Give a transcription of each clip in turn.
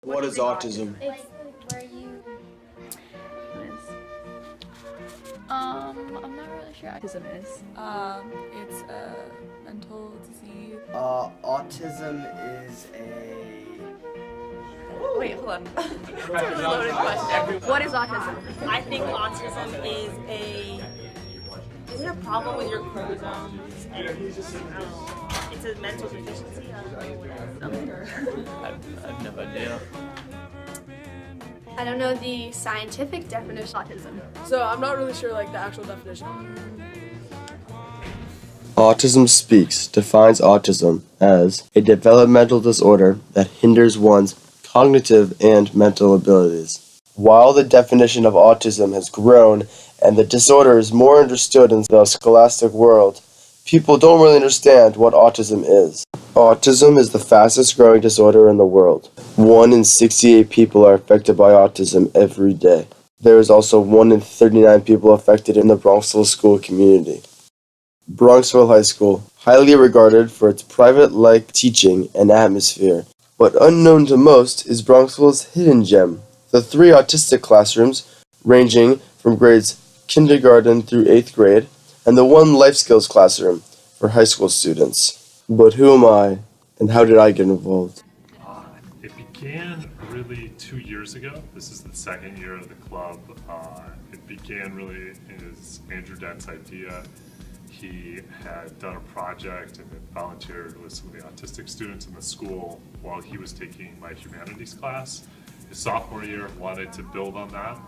What is autism? It's where you. I'm not really sure what autism is. It's a mental disease. Autism is a... Wait, hold on. That's a really loaded question. What is autism? I think autism is is it a problem with your chromosomes? And, I don't know, it's a mental deficiency. I don't know. I've no idea. I don't know the scientific definition of autism. So I'm not really sure like the actual definition. Autism Speaks defines autism as a developmental disorder that hinders one's cognitive and mental abilities. While the definition of autism has grown and the disorder is more understood in the scholastic world, people don't really understand what autism is. Autism is the fastest growing disorder in the world. 1 in 68 people are affected by autism every day. There is also 1 in 39 people affected in the Bronxville school community. Bronxville High School, highly regarded for its private-like teaching and atmosphere, but unknown to most is Bronxville's hidden gem, the 3 autistic classrooms ranging from grades kindergarten through 8th grade, and the 1 life skills classroom for high school students. But who am I, and how did I get involved? It began really 2 years ago. This is the second year of the club. It began really as Andrew Dent's idea. He had done a project and had volunteered with some of the autistic students in the school while he was taking my humanities class. His sophomore year wanted to build on that,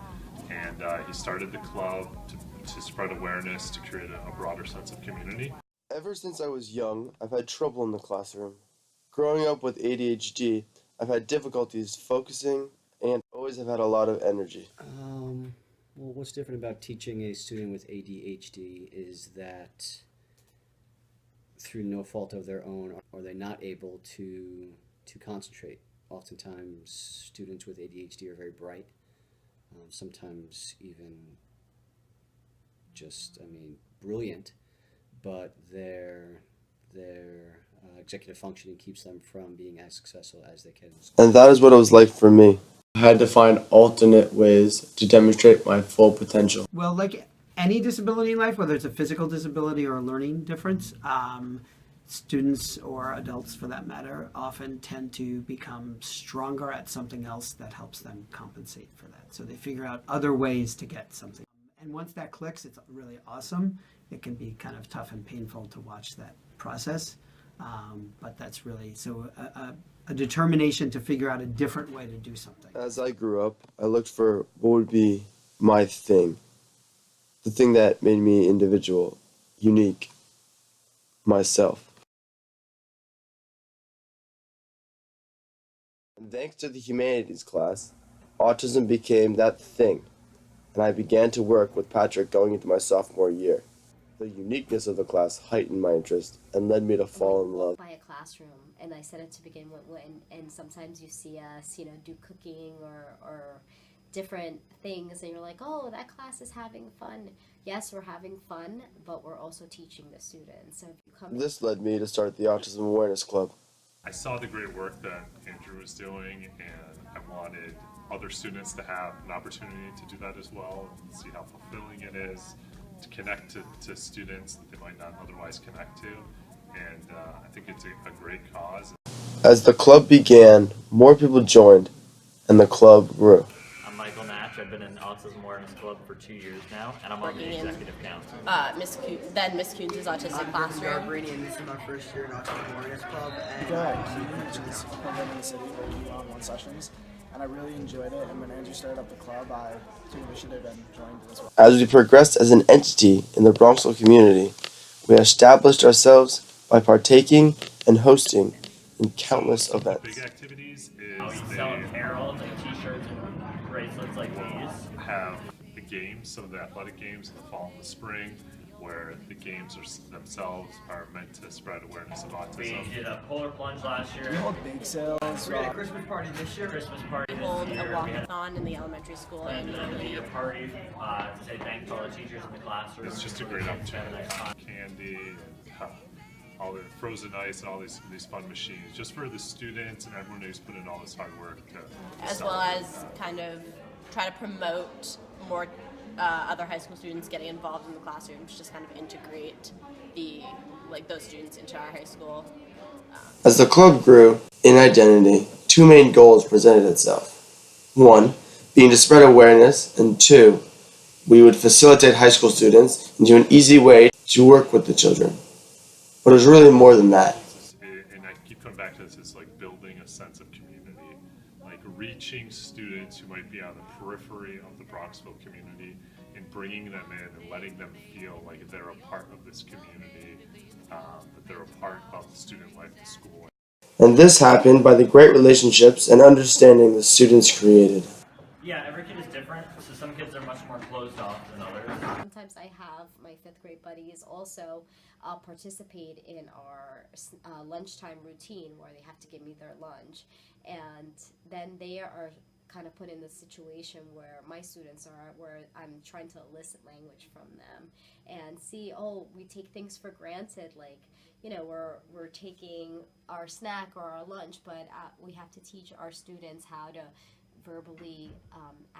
and he started the club to spread awareness, to create a broader sense of community. Ever since I was young, I've had trouble in the classroom. Growing up with ADHD, I've had difficulties focusing and always have had a lot of energy. Well, what's different about teaching a student with ADHD is that through no fault of their own, are they not able to concentrate. Oftentimes, students with ADHD are very bright, sometimes even just, brilliant, but their executive functioning keeps them from being as successful as they can. And that is what it was like for me. I had to find alternate ways to demonstrate my full potential. Well, like any disability in life, whether it's a physical disability or a learning difference, students or adults for that matter often tend to become stronger at something else that helps them compensate for that. So they figure out other ways to get something. And once that clicks, it's really awesome. It can be kind of tough and painful to watch that process. But that's really, so a determination to figure out a different way to do something. As I grew up, I looked for what would be my thing. The thing that made me individual, unique, myself. And thanks to the humanities class, autism became that thing. And I began to work with Patrick going into my sophomore year. The uniqueness of the class heightened my interest and led me to fall in love. By a classroom, and I said it to begin with, and sometimes you see us, do cooking or different things, and you're like, oh, that class is having fun. Yes, we're having fun, but we're also teaching the students. So if you come This led me to start the Autism Awareness Club. I saw the great work that Andrew was doing, and I wanted other students to have an opportunity to do that as well, and see how fulfilling it is to connect to students that they might not otherwise connect to, and I think it's a great cause. As the club began, more people joined, and the club grew. I'm Michael Natch. I've been in Autism Awareness Club for 2 years now, and I'm on the executive council. Miss Coons' autistic classroom. Brady, and this is my first year in Autism Awareness Club. And which is program in the city where we do one-on-one sessions, and I really enjoyed it. And when Andrew started up the club, I took initiative and joined as well. As we progressed as an entity in the Bronxville community, we established ourselves by partaking and hosting in countless events. Big activities is We sell apparel, like t-shirts and bracelets like these. have the games, some of the athletic games in the fall and the spring, where the games themselves are meant to spread awareness of autism. We did a polar plunge last year. We hold bake sales. we had a Christmas party this year. Christmas party this Hold year. a We had walkathon in the elementary school. a media party to say thanks to all the teachers in the classroom. It's just a great opportunity. Candy, and all the frozen ice and all these fun machines, just for the students and everyone who's put in all this hard work. As well as kind of try to promote more other high school students getting involved in the classrooms, just kind of integrate those students into our high school. As the club grew in identity, two main goals presented itself. One, being to spread awareness, and two, we would facilitate high school students into an easy way to work with the children. But it was really more than that. And I keep coming back to this, it's like building a sense of community, like reaching students who might be on the periphery of the Bronxville community and bringing them in and letting them feel like they're a part of this community, that they're a part of the student life at school. And this happened by the great relationships and understanding the students created. Yeah, every kid is different, so some kids are much more closed off than others. Sometimes I have my 5th grade buddies also participate in our lunchtime routine where they have to give me their lunch, and then they are kind of put in the situation where my students are, where I'm trying to elicit language from them and see, oh, we take things for granted, like, you know, we're taking our snack or our lunch, but we have to teach our students how to verbally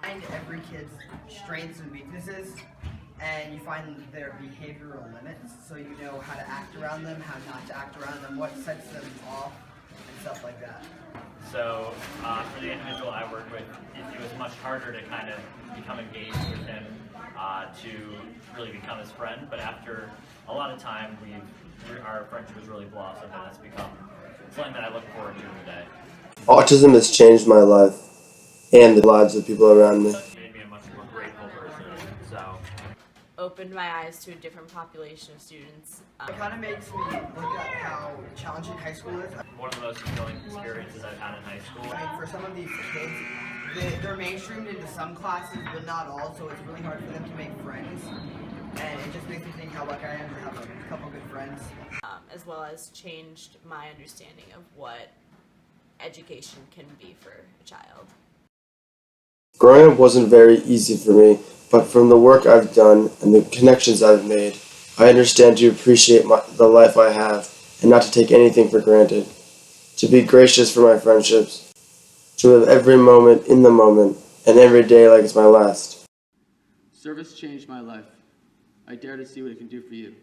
find every kid's strengths and weaknesses, and you find their behavioral limits, so you know how to act around them, how not to act around them, what sets them off, and stuff like that. So for the individual I work with, it was much harder to kind of become engaged with him, to really become his friend, but after a lot of time, our friendship has really blossomed, and it's become something that I look forward to today. Autism has changed my life and the lives of people around me. It made me a much more grateful person, so. Opened my eyes to a different population of students. It kind of makes me look at how challenging high school is. One of the most fulfilling experiences I've had in high school. I mean, for some of these kids, they're mainstreamed into some classes, but not all, so it's really hard for them to make friends. And it just makes me think how lucky I am to have a couple good friends. As well as changed my understanding of what education can be for a child. Growing up wasn't very easy for me, but from the work I've done and the connections I've made, I understand to appreciate the life I have and not to take anything for granted, to be gracious for my friendships, to live every moment in the moment and every day like it's my last. Service changed my life. I dare to see what it can do for you.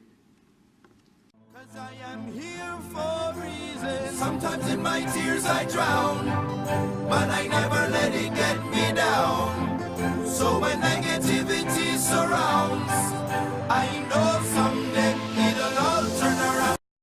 'Cause I am here for a reason. Sometimes in my tears I drown, but I never let it get me down. So when negativity surrounds,